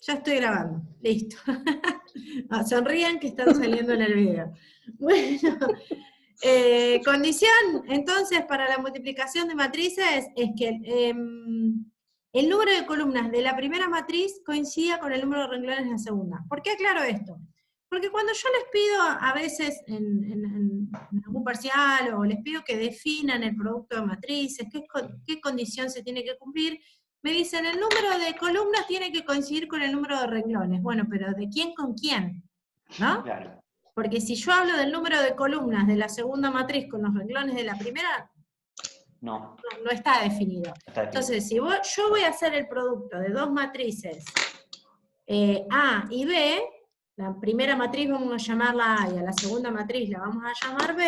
Ya estoy grabando. Listo. Sonrían que están saliendo en el video. Bueno, condición, entonces, para la multiplicación de matrices es que el número de columnas de la primera matriz coincida con el número de renglones de la segunda. ¿Por qué aclaro esto? Porque cuando yo les pido a veces en algún parcial, o les pido que definan el producto de matrices, qué condición se tiene que cumplir, me dicen el número de columnas tiene que coincidir con el número de renglones. Bueno, pero ¿de quién con quién? ¿No? Claro. Porque si yo hablo del número de columnas de la segunda matriz con los renglones de la primera, No. no está definido. Está definido. Entonces, si yo voy a hacer el producto de dos matrices, A y B, la primera matriz vamos a llamarla A y a la segunda matriz la vamos a llamar B,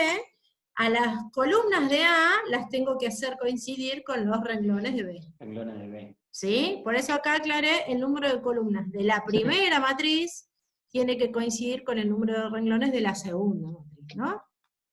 a las columnas de A las tengo que hacer coincidir con los renglones de B. Renglones de B. ¿Sí? Por eso acá aclaré el número de columnas de la primera matriz tiene que coincidir con el número de renglones de la segunda matriz, ¿no?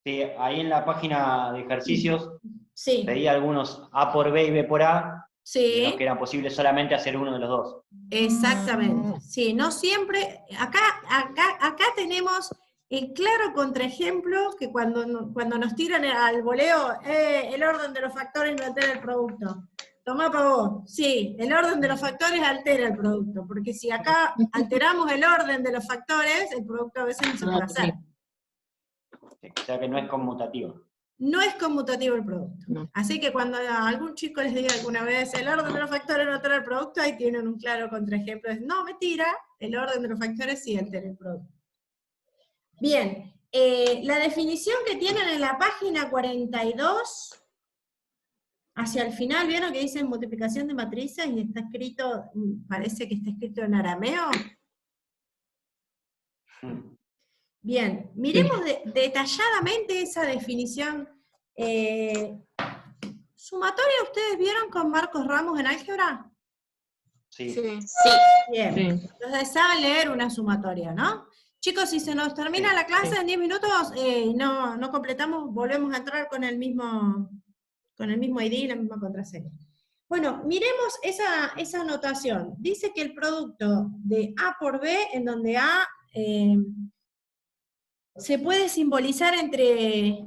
Sí, ahí en la página de ejercicios Sí. pedí algunos A por B y B por A, Sí. de los que era posible solamente hacer uno de los dos. Exactamente. Sí, no siempre. Acá tenemos el claro contraejemplo que cuando nos tiran al voleo, el orden de los factores no altera el producto. Tomá para vos. Sí, el orden de los factores altera el producto, porque si acá alteramos el orden de los factores, el producto a veces no se puede hacer. Sí, o sea que no es conmutativo. No es conmutativo el producto. No. Así que cuando a algún chico les diga alguna vez el orden de los factores no altera el producto, ahí tienen un claro contraejemplo. No, mentira, el orden de los factores sí altera el producto. Bien, la definición que tienen en la página 42, hacia el final, ¿vieron que dice multiplicación de matrices y está escrito, parece que está escrito en arameo? Bien, miremos detalladamente esa definición. ¿Sumatoria ustedes vieron con Marcos Ramos en álgebra? Sí. Sí. Bien, Sí. entonces saben leer una sumatoria, ¿no? Chicos, si se nos termina la clase en 10 minutos, no completamos, volvemos a entrar con el mismo ID y la misma contraseña. Bueno, miremos esa notación. Dice que el producto de A por B, en donde A se puede simbolizar entre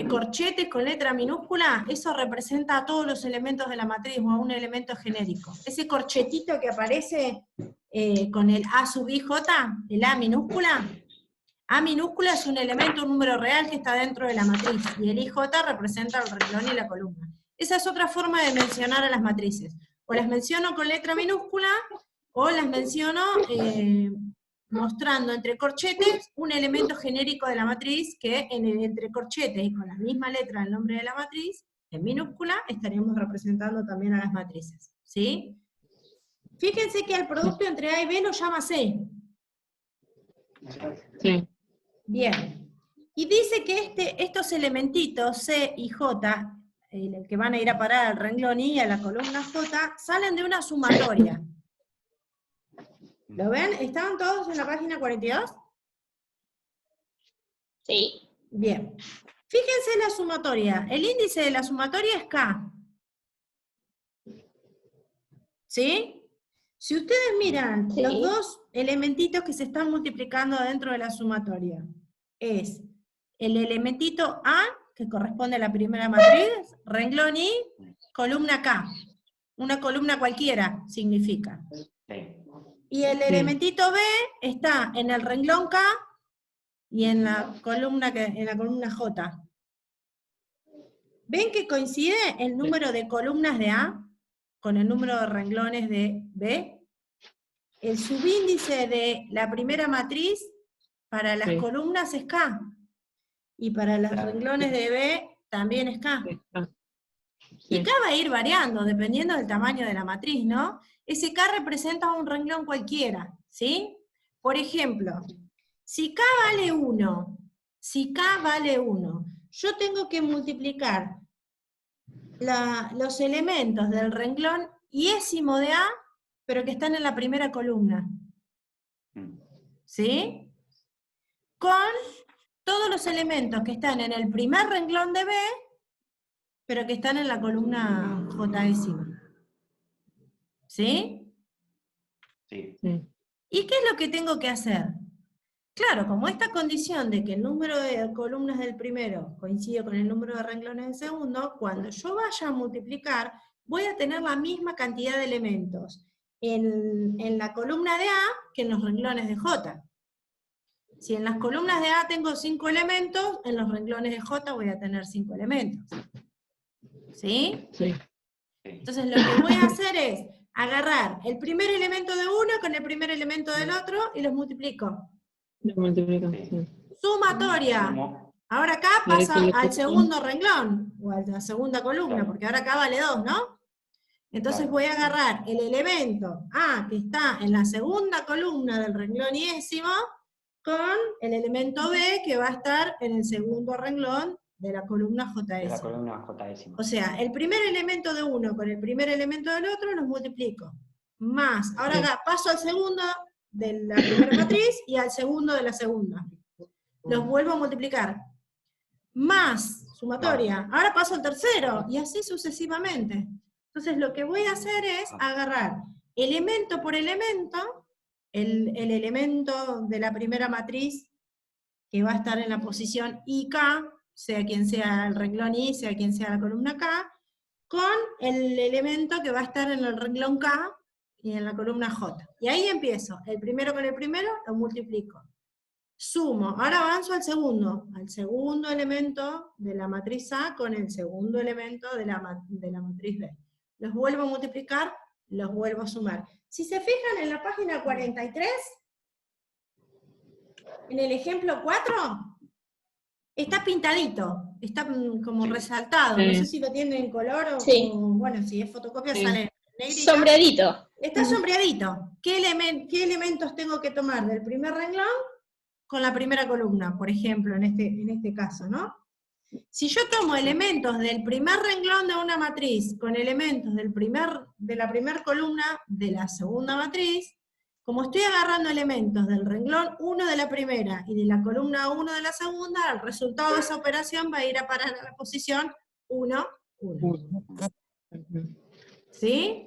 corchetes con letra minúscula, eso representa a todos los elementos de la matriz, o a un elemento genérico. Ese corchetito que aparece con el A sub IJ, el A minúscula es un elemento, un número real que está dentro de la matriz, y el IJ representa el renglón y la columna. Esa es otra forma de mencionar a las matrices. O las menciono con letra minúscula, o las menciono mostrando entre corchetes un elemento genérico de la matriz que entre corchetes y con la misma letra del nombre de la matriz, en minúscula, estaríamos representando también a las matrices. ¿Sí? Fíjense que al producto entre A y B lo llama C. Sí. Bien. Y dice que estos elementitos, C y J, que van a ir a parar al renglón I y a la columna J, salen de una sumatoria. ¿Lo ven? ¿Estaban todos en la página 42? Sí. Bien. Fíjense en la sumatoria. El índice de la sumatoria es K. ¿Sí? Si ustedes miran Sí. los dos elementitos que se están multiplicando dentro de la sumatoria, es el elementito A, que corresponde a la primera matriz, renglón I, columna K. Una columna cualquiera significa. Sí. Y el elementito B está en el renglón K y en la columna J. ¿Ven que coincide el número de columnas de A con el número de renglones de B? El subíndice de la primera matriz para las columnas es K. Y para los renglones de B también es K. Y K va a ir variando, dependiendo del tamaño de la matriz, ¿no? Ese K representa un renglón cualquiera, ¿sí? Por ejemplo, si K vale 1, yo tengo que multiplicar los elementos del renglón iésimo de A, pero que están en la primera columna. ¿Sí? Con todos los elementos que están en el primer renglón de B, pero que están en la columna J-ésima. ¿Sí? Sí. ¿Y qué es lo que tengo que hacer? Claro, como esta condición de que el número de columnas del primero coincide con el número de renglones del segundo, cuando yo vaya a multiplicar, voy a tener la misma cantidad de elementos en la columna de A que en los renglones de J. Si en las columnas de A tengo 5 elementos, en los renglones de J voy a tener 5 elementos. ¿Sí? Sí. Entonces lo que voy a hacer es agarrar el primer elemento de uno con el primer elemento del otro y los multiplico. Lo multiplican. Sí. Sumatoria. Sumo. Ahora acá Directo pasa le al cortan. segundo renglón, o a la segunda columna, Claro. porque ahora acá vale 2, ¿no? Entonces Claro. voy a agarrar el elemento A, que está en la segunda columna del renglón iésimo, con el elemento B, que va a estar en el segundo renglón de la columna De la JS. columna J-décima. O sea, el primer elemento de uno con el primer elemento del otro los multiplico. Más, ahora Sí. acá paso al segundo de la primera matriz y al segundo de la segunda. Los vuelvo a multiplicar. Más, sumatoria. Ahora paso al tercero, y así sucesivamente. Entonces lo que voy a hacer es agarrar elemento por elemento, el elemento de la primera matriz que va a estar en la posición IK, sea quien sea el renglón I, sea quien sea la columna K, con el elemento que va a estar en el renglón K y en la columna J. Y ahí empiezo, el primero con el primero, lo multiplico. Sumo, ahora avanzo al segundo elemento de la matriz A con el segundo elemento de la matriz B. Los vuelvo a multiplicar, los vuelvo a sumar. Si se fijan en la página 43, en el ejemplo 4, está pintadito, está como Sí. resaltado, no sé si lo tienen en color o, Sí. bueno, si es fotocopia Sí. sale en negrita. Sombreadito. Está sombreadito. ¿Qué elementos tengo que tomar del primer renglón con la primera columna, por ejemplo, en este caso, ¿no? Si yo tomo elementos del primer renglón de una matriz con elementos de la primera columna de la segunda matriz, como estoy agarrando elementos del renglón 1 de la primera y de la columna 1 de la segunda, el resultado de esa operación va a ir a parar a la posición 1, 1. ¿Sí?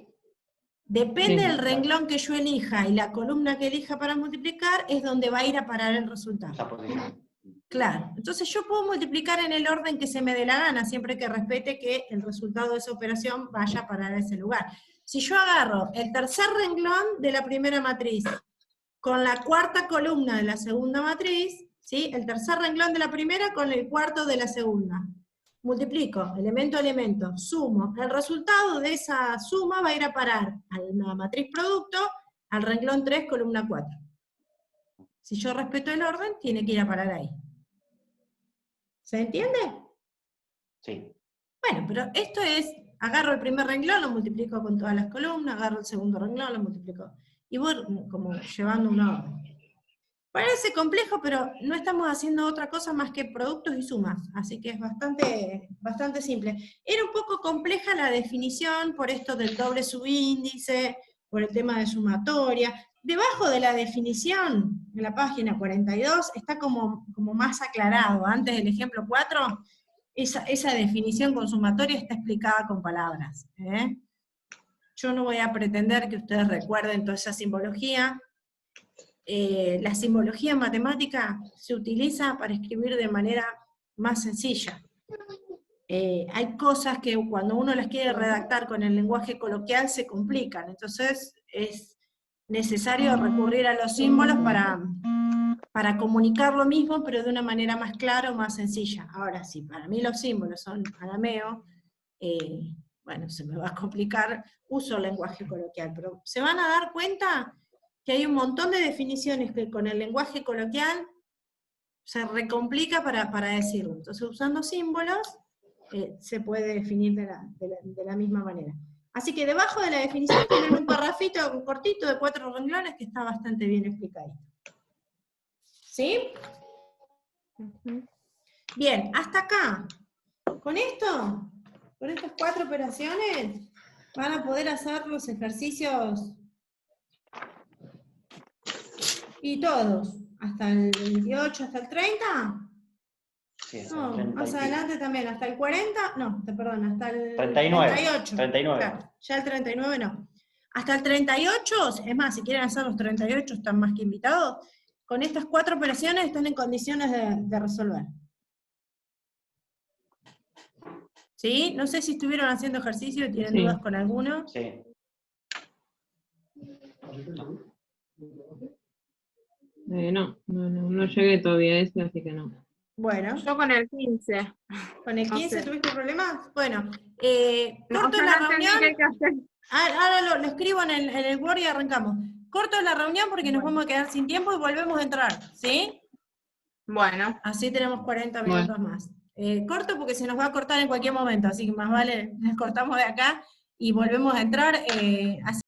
Depende Sí. del renglón que yo elija y la columna que elija para multiplicar, es donde va a ir a parar el resultado. Esa posición. Claro, entonces yo puedo multiplicar en el orden que se me dé la gana, siempre que respete que el resultado de esa operación vaya a parar a ese lugar. Si yo agarro el tercer renglón de la primera matriz con la cuarta columna de la segunda matriz, ¿sí? El tercer renglón de la primera con el cuarto de la segunda. Multiplico, elemento a elemento, sumo. El resultado de esa suma va a ir a parar a la matriz producto, al renglón 3, columna 4. Si yo respeto el orden, tiene que ir a parar ahí. ¿Se entiende? Sí. Bueno, pero esto es, agarro el primer renglón, lo multiplico con todas las columnas, agarro el segundo renglón, lo multiplico. Y voy como llevando una orden. Parece complejo, pero no estamos haciendo otra cosa más que productos y sumas, así que es bastante simple. Era un poco compleja la definición por esto del doble subíndice, por el tema de sumatoria. Debajo de la definición, en la página 42, está como más aclarado. Antes del ejemplo 4, esa definición con sumatoria está explicada con palabras. Yo no voy a pretender que ustedes recuerden toda esa simbología. La simbología en matemática se utiliza para escribir de manera más sencilla. Hay cosas que cuando uno las quiere redactar con el lenguaje coloquial se complican, entonces es necesario recurrir a los símbolos para comunicar lo mismo, pero de una manera más clara o más sencilla. Ahora, si para mí los símbolos son arameo, bueno, se me va a complicar, uso el lenguaje coloquial, pero se van a dar cuenta que hay un montón de definiciones que con el lenguaje coloquial se recomplica para decirlo. Entonces, usando símbolos, se puede definir de la misma manera. Así que debajo de la definición tienen un parrafito cortito de 4 renglones que está bastante bien explicadito. ¿Sí? Bien, hasta acá. Con esto, con estas 4 operaciones, van a poder hacer los ejercicios y todos, hasta el 28, hasta el 30. Sí, hasta No, el 30 y más pico. adelante también, hasta el 40, no, perdón, hasta el 39, 38. 39. Claro, ya el 39 no. Hasta el 38, es más, si quieren hacer los 38 están más que invitados, con estas 4 operaciones están en condiciones de resolver. ¿Sí? No sé si estuvieron haciendo ejercicio y tienen Sí. dudas con alguno. Sí. No llegué todavía a ese, así que no. Bueno, Yo con el 15. ¿con el no 15 sé. tuviste problemas? Bueno, No, corto yo la no entendí reunión. qué hay que hacer. Ahora lo escribo en el Word y arrancamos. Corto la reunión porque nos vamos a quedar sin tiempo y volvemos a entrar, ¿sí? Bueno. Así tenemos 40 Bueno. minutos más. Corto porque se nos va a cortar en cualquier momento, así que más vale, nos cortamos de acá y volvemos a entrar. Así